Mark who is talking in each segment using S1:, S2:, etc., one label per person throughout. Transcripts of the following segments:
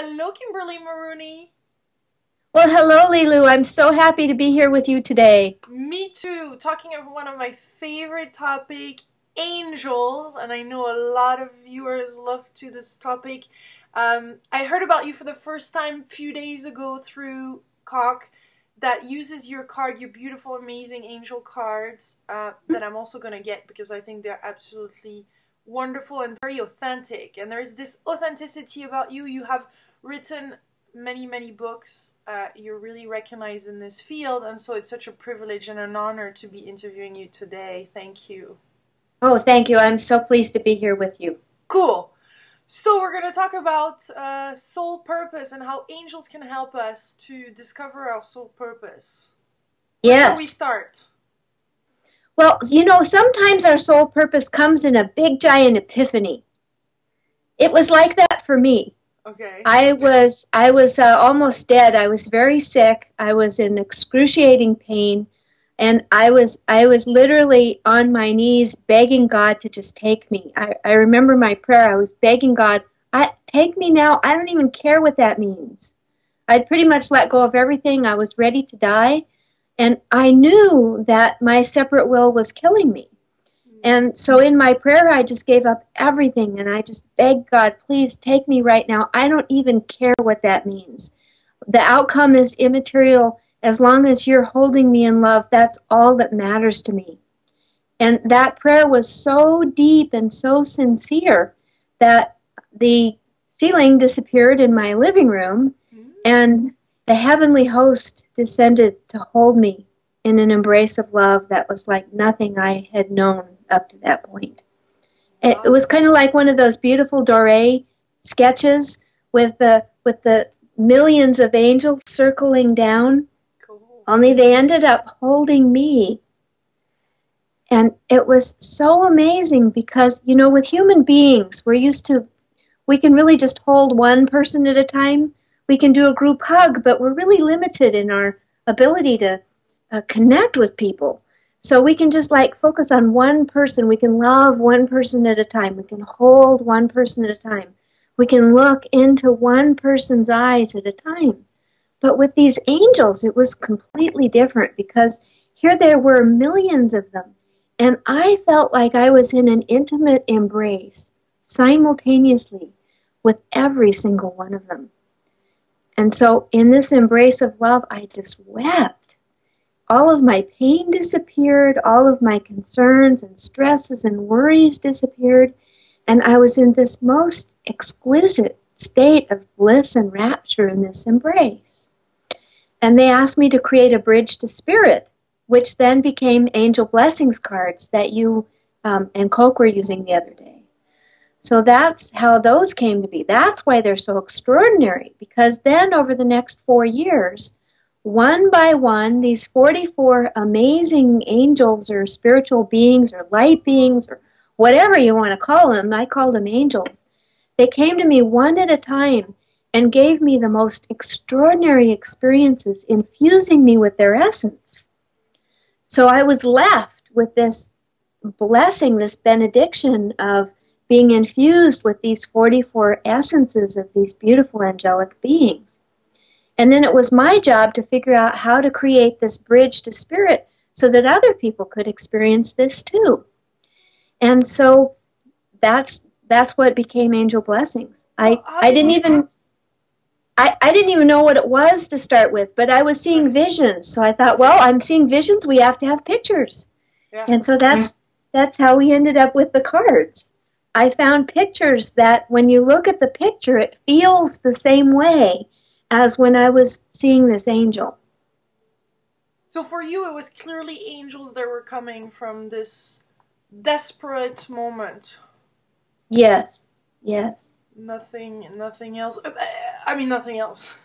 S1: Hello, Kimberly Marooney.
S2: Well, hello, Lilu. I'm so happy to be here with you today.
S1: Me too. Talking of one of my favorite topic, angels, and I know a lot of viewers love to this topic. I heard about you for the first time a few days ago through Cock that uses your card, your beautiful, amazing angel cards that I'm also gonna get because I think they're absolutely wonderful and very authentic. And there's this authenticity about you. You have written many books. You're really recognized in this field, and so it's such a privilege and an honor to be interviewing you today. Thank you.
S2: Oh, thank you. I'm so pleased to be here with you.
S1: Cool. So we're going to talk about soul purpose and how angels can help us to discover our soul purpose. Where shall we start?
S2: Well, sometimes our soul purpose comes in a big, giant epiphany. It was like that for me.
S1: Okay.
S2: I was almost dead. I was very sick. I was in excruciating pain, and I was literally on my knees begging God to just take me. I remember my prayer. I was begging God, take me now. I don't even care what that means. I'd pretty much let go of everything. I was ready to die, and I knew that my separate will was killing me. And so in my prayer, I just gave up everything, and I just begged God, please take me right now. I don't even care what that means. The outcome is immaterial. As long as you're holding me in love, that's all that matters to me. And that prayer was so deep and so sincere that the ceiling disappeared in my living room, and the heavenly host descended to hold me in an embrace of love that was like nothing I had known up to that point. It was kind of like one of those beautiful Doré sketches with the millions of angels circling down.
S1: Cool.
S2: Only they ended up holding me. And it was so amazing because, with human beings, we can really just hold one person at a time. We can do a group hug, but we're really limited in our ability to connect with people. So we can just focus on one person. We can love one person at a time. We can hold one person at a time. We can look into one person's eyes at a time. But with these angels, it was completely different because here there were millions of them. And I felt like I was in an intimate embrace simultaneously with every single one of them. And so in this embrace of love, I just wept. All of my pain disappeared, all of my concerns and stresses and worries disappeared, and I was in this most exquisite state of bliss and rapture in this embrace. And they asked me to create a bridge to spirit, which then became angel blessings cards that you and Coke were using the other day. So that's how those came to be. That's why they're so extraordinary, because then over the next 4 years, one by one, these 44 amazing angels or spiritual beings or light beings or whatever you want to call them, I called them angels, they came to me one at a time and gave me the most extraordinary experiences, infusing me with their essence. So I was left with this blessing, this benediction of being infused with these 44 essences of these beautiful angelic beings. And then it was my job to figure out how to create this bridge to spirit so that other people could experience this too. And so that's what became Angel Blessings. I didn't even know what it was to start with, but I was seeing visions. So I thought, well, I'm seeing visions, we have to have pictures.
S1: Yeah.
S2: And so that's how we ended up with the cards. I found pictures that when you look at the picture, it feels the same way as when I was seeing this angel.
S1: So for you, it was clearly angels that were coming from this desperate moment.
S2: Yes.
S1: Nothing else. I mean, nothing else.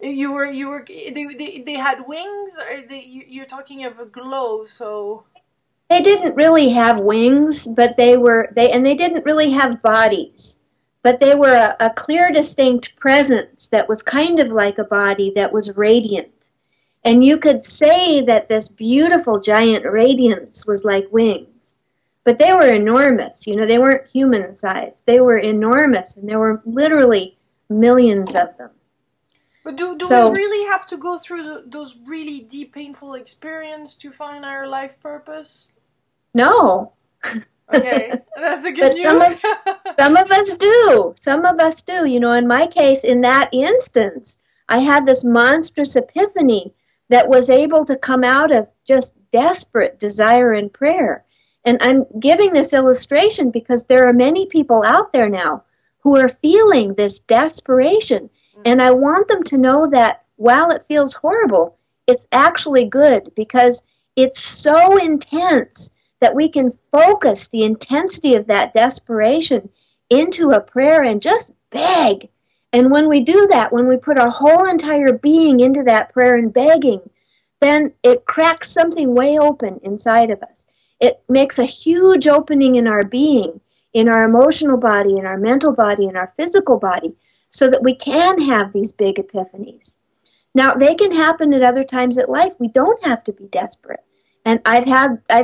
S1: You were. They had wings. Or you're talking of a glow. So
S2: They didn't really have wings, but they didn't really have bodies. But they were a clear, distinct presence that was kind of like a body that was radiant. And you could say that this beautiful giant radiance was like wings. But they were enormous. They weren't human sized. They were enormous, and there were literally millions of them.
S1: But do
S2: So,
S1: we really have to go through those really deep, painful experiences to find our life purpose?
S2: no.
S1: Okay, that's a good
S2: But
S1: news.
S2: some of us do. Some of us do. You know, in my case, in that instance, I had this monstrous epiphany that was able to come out of just desperate desire and prayer. And I'm giving this illustration because there are many people out there now who are feeling this desperation. And I want them to know that while it feels horrible, it's actually good because it's so intense that we can focus the intensity of that desperation into a prayer and just beg. And when we do that, when we put our whole entire being into that prayer and begging, then it cracks something way open inside of us. It makes a huge opening in our being, in our emotional body, in our mental body, in our physical body, so that we can have these big epiphanies. Now, they can happen at other times in life. We don't have to be desperate. And I've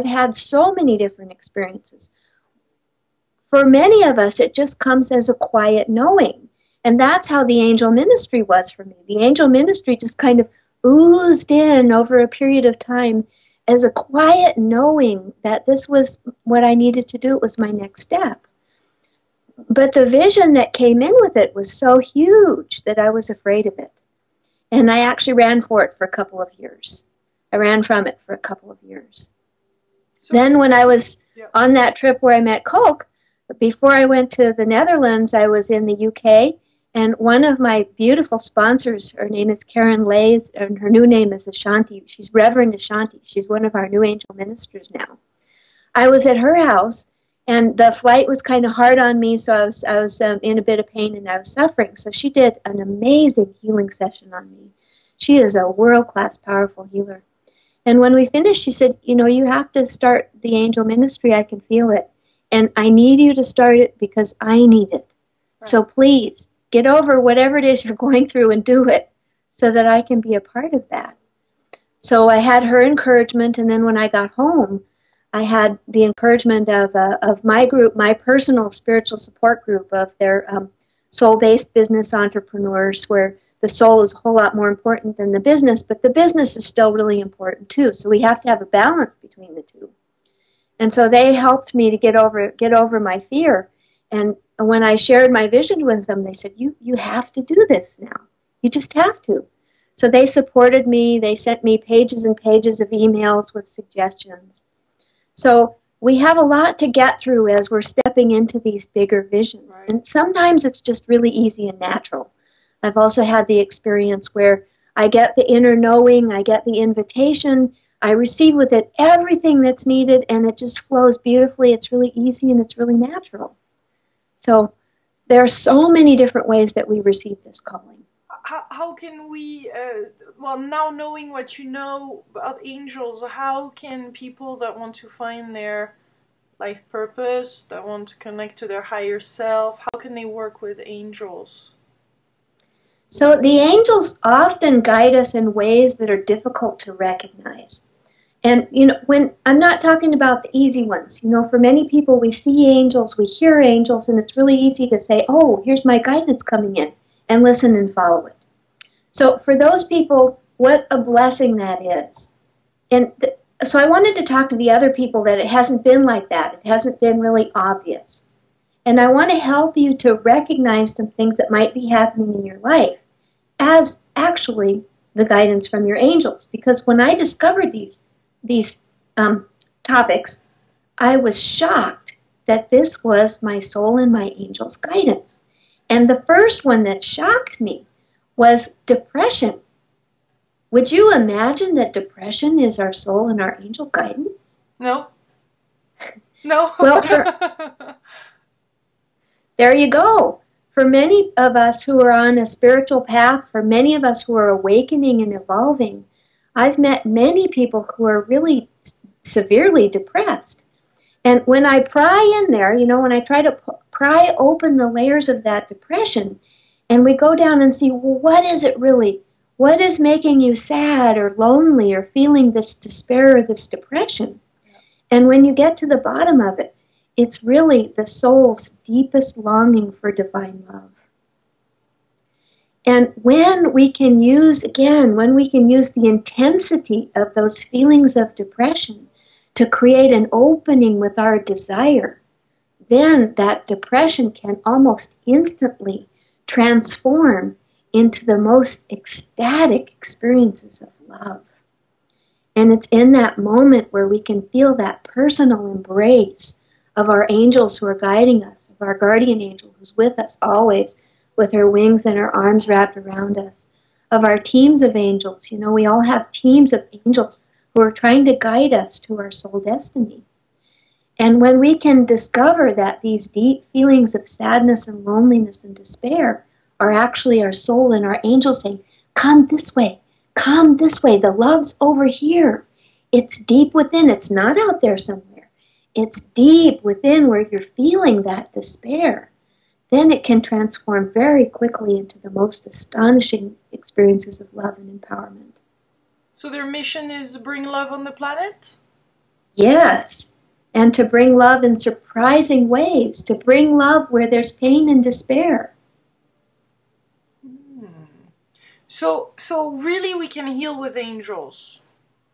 S2: had so many different experiences. For many of us, it just comes as a quiet knowing. And that's how the angel ministry was for me. The angel ministry just kind of oozed in over a period of time as a quiet knowing that this was what I needed to do. It was my next step. But the vision that came in with it was so huge that I was afraid of it. And I actually ran for it for a couple of years. I ran from it for a couple of years. Then when I was on that trip where I met Coke, before I went to the Netherlands, I was in the UK, and one of my beautiful sponsors, her name is Karen Lays, and her new name is Ashanti. She's Reverend Ashanti. She's one of our new angel ministers now. I was at her house, and the flight was kind of hard on me, so I was in a bit of pain and I was suffering. So she did an amazing healing session on me. She is a world-class, powerful healer. And when we finished, she said, you know, you have to start the angel ministry. I can feel it. And I need you to start it because I need it. Right. So please, get over whatever it is you're going through and do it so that I can be a part of that. So I had her encouragement, and then when I got home, I had the encouragement of my group, my personal spiritual support group of their soul-based business entrepreneurs, where the soul is a whole lot more important than the business, but the business is still really important too. So we have to have a balance between the two. And so they helped me to get over my fear. And when I shared my vision with them, they said, you have to do this now. You just have to. So they supported me. They sent me pages and pages of emails with suggestions. So we have a lot to get through as we're stepping into these bigger visions. Right. And sometimes it's just really easy and natural. I've also had the experience where I get the inner knowing, I get the invitation, I receive with it everything that's needed, and it just flows beautifully. It's really easy and it's really natural. So there are so many different ways that we receive this calling.
S1: How can we, well, now knowing what you know about angels, how can people that want to find their life purpose, that want to connect to their higher self, how can they work with angels?
S2: So the angels often guide us in ways that are difficult to recognize. And, you know, when I'm not talking about the easy ones, you know, for many people we see angels, we hear angels, and it's really easy to say, oh, here's my guidance coming in, and listen and follow it. So for those people, what a blessing that is. And so I wanted to talk to the other people that it hasn't been like that. It hasn't been really obvious. And I want to help you to recognize some things that might be happening in your life as actually the guidance from your angels. Because when I discovered these topics, I was shocked that this was my soul and my angels' guidance. And the first one that shocked me was depression. Would you imagine that depression is our soul and our angel guidance?
S1: No. No.
S2: Well, there you go. For many of us who are on a spiritual path, for many of us who are awakening and evolving, I've met many people who are really severely depressed. And when I pry in there, you know, when I try to pry open the layers of that depression, and we go down and see, well, what is it really? What is making you sad or lonely or feeling this despair or this depression? And when you get to the bottom of it, it's really the soul's deepest longing for divine love. And when we can use, again, when we can use the intensity of those feelings of depression to create an opening with our desire, then that depression can almost instantly transform into the most ecstatic experiences of love. And it's in that moment where we can feel that personal embrace of our angels who are guiding us, of our guardian angel who's with us always, with her wings and her arms wrapped around us, of our teams of angels. You know, we all have teams of angels who are trying to guide us to our soul destiny. And when we can discover that these deep feelings of sadness and loneliness and despair are actually our soul and our angels saying, come this way, the love's over here. It's deep within, it's not out there somewhere. It's deep within where you're feeling that despair. Then it can transform very quickly into the most astonishing experiences of love and empowerment.
S1: So their mission is bring love on the planet?
S2: Yes, and to bring love in surprising ways, to bring love where there's pain and despair.
S1: So really we can heal with angels?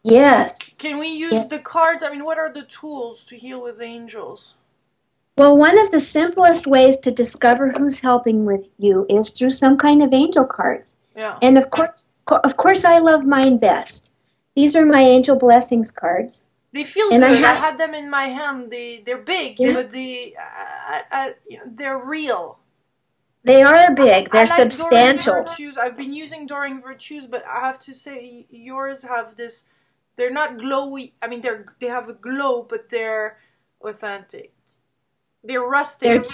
S2: Yes.
S1: Can we use the cards? I mean, what are the tools to heal with angels?
S2: Well, one of the simplest ways to discover who's helping with you is through some kind of angel cards.
S1: Yeah.
S2: And of course, I love mine best. These are my angel blessings cards.
S1: They feel good. I had them in my hand. They're big, but they're real.
S2: They are big. They're substantial.
S1: Doreen Virtues. I've been using Doreen Virtues, but I have to say yours have this. They're not glowy. I mean, they have a glow, but they're authentic. They're rustic.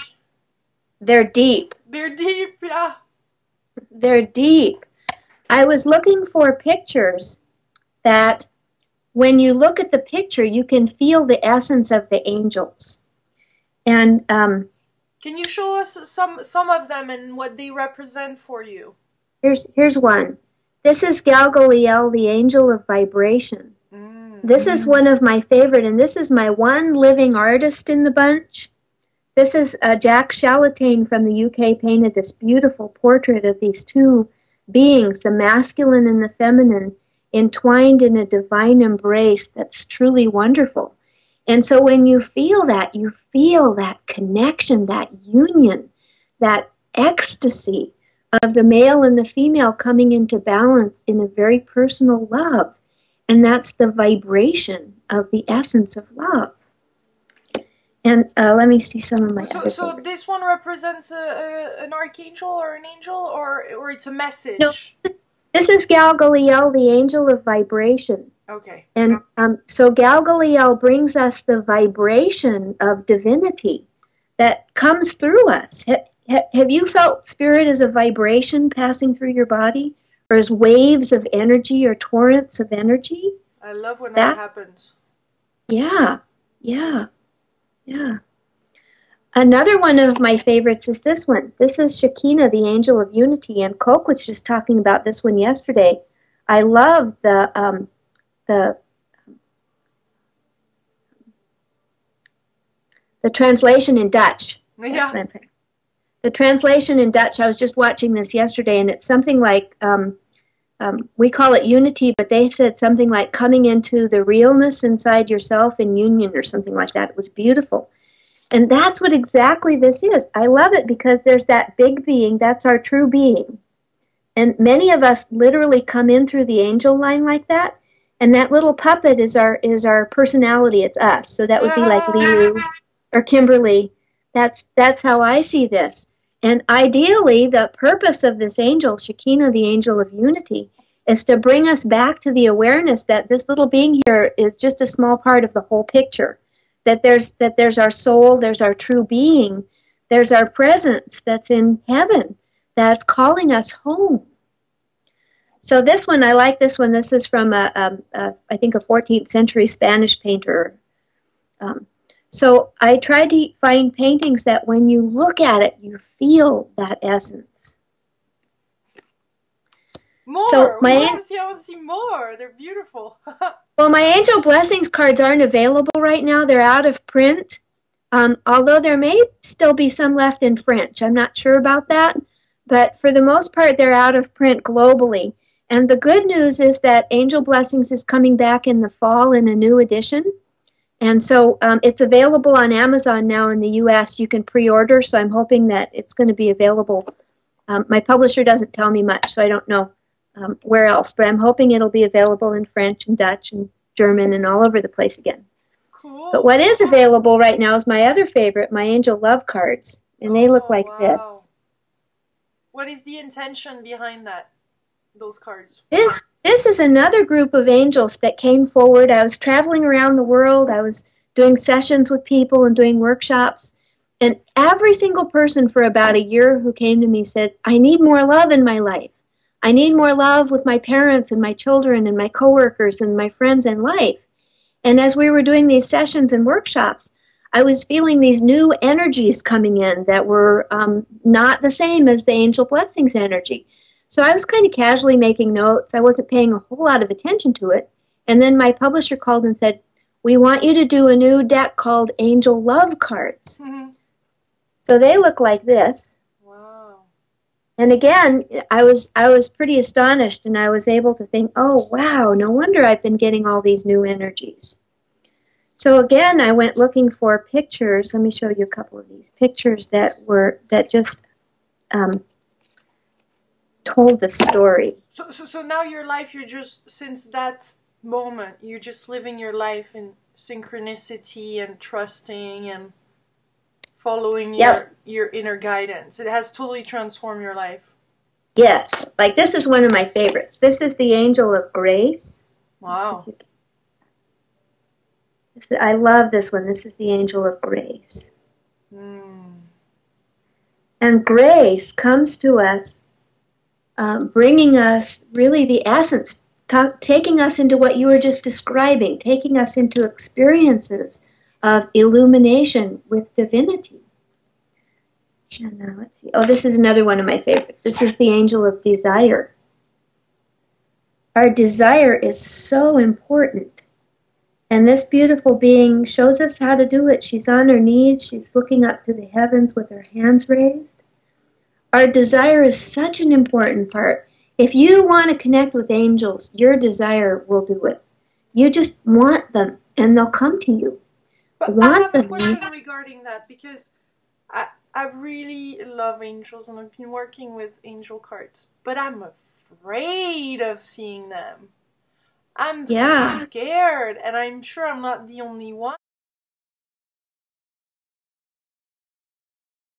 S2: They're deep.
S1: They're deep, yeah.
S2: They're deep. I was looking for pictures that when you look at the picture, you can feel the essence of the angels. And
S1: can you show us some of them and what they represent for you?
S2: Here's one. This is Galgo, the angel of vibration. This is one of my favorite, and this is my one living artist in the bunch. This is Jack Chalatane from the UK painted this beautiful portrait of these two beings, the masculine and the feminine, entwined in a divine embrace that's truly wonderful. And so when you feel that connection, that union, that ecstasy of the male and the female coming into balance in a very personal love. And that's the vibration of the essence of love. And let me see some of my other
S1: So
S2: things.
S1: this one represents an archangel or an angel, or it's a message?
S2: No, this is Galgo, the angel of vibration.
S1: Okay.
S2: And so Galgo brings us the vibration of divinity that comes through us. Have you felt spirit as a vibration passing through your body? Or as waves of energy or torrents of energy?
S1: I love when that happens.
S2: Yeah. Another one of my favorites is this one. This is Shekinah, the angel of unity, and Coke was just talking about this one yesterday. I love the translation in Dutch.
S1: Yeah.
S2: The translation in Dutch, I was just watching this yesterday, and it's something like, we call it unity, but they said something like coming into the realness inside yourself in union or something like that. It was beautiful. And that's what exactly this is. I love it because there's that big being, that's our true being. And many of us literally come in through the angel line like that, and that little puppet is our personality, it's us. So that would be like Liu or Kimberly. That's how I see this. And ideally, the purpose of this angel, Shekinah, the angel of unity, is to bring us back to the awareness that this little being here is just a small part of the whole picture. That there's our soul, there's our true being, there's our presence that's in heaven, that's calling us home. So this one, I like this one. This is from I think a 14th century Spanish painter. So I tried to find paintings that when you look at it, you feel that essence.
S1: More! So I want to see more. They're beautiful.
S2: Well, my angel blessings cards aren't available right now. They're out of print. Although there may still be some left in French. I'm not sure about that. but for the most part, they're out of print globally. And the good news is that Angel Blessings is coming back in the fall in a new edition. And so it's available on Amazon now in the U.S. You can pre-order, so I'm hoping that it's going to be available. My publisher doesn't tell me much, so I don't know where else, but I'm hoping it'll be available in French and Dutch and German and all over the place again.
S1: Cool.
S2: But what is available right now is my other favorite, my Angel Love cards, and they look like this.
S1: What is the intention behind that? Those cards?
S2: This is another group of angels that came forward. I was traveling around the world. I was doing sessions with people and doing workshops. And every single person for about a year who came to me said, I need more love in my life. I need more love with my parents and my children and my coworkers and my friends in life. And as we were doing these sessions and workshops, I was feeling these new energies coming in that were not the same as the Angel Blessings energy. So I was kind of casually making notes. I wasn't paying a whole lot of attention to it. And then my publisher called and said, we want you to do a new deck called Angel Love Cards. Mm-hmm. So they look like this.
S1: Wow.
S2: And again, I was pretty astonished, and I was able to think, oh, wow, no wonder I've been getting all these new energies. So again, I went looking for pictures. Let me show you a couple of these pictures that just told the story.
S1: So now your life, you're just, since that moment, you're just living your life in synchronicity and trusting and following your inner guidance. It has totally transformed your life.
S2: Yes. Like this is one of my favorites. This is the Angel of Grace.
S1: Wow.
S2: I love this one. This is the Angel of Grace. And grace comes to us bringing us really the essence, taking us into what you were just describing, taking us into experiences of illumination with divinity. And now let's see. Oh, this is another one of my favorites. This is the Angel of Desire. Our desire is so important. And this beautiful being shows us how to do it. She's on her knees. She's looking up to the heavens with her hands raised. Our desire is such an important part. If you want to connect with angels, your desire will do it. You just want them, and they'll come to you.
S1: But I have a question regarding that, because I really love angels, and I've been working with angel cards, but I'm afraid of seeing them. I'm scared, and I'm sure I'm not the only one.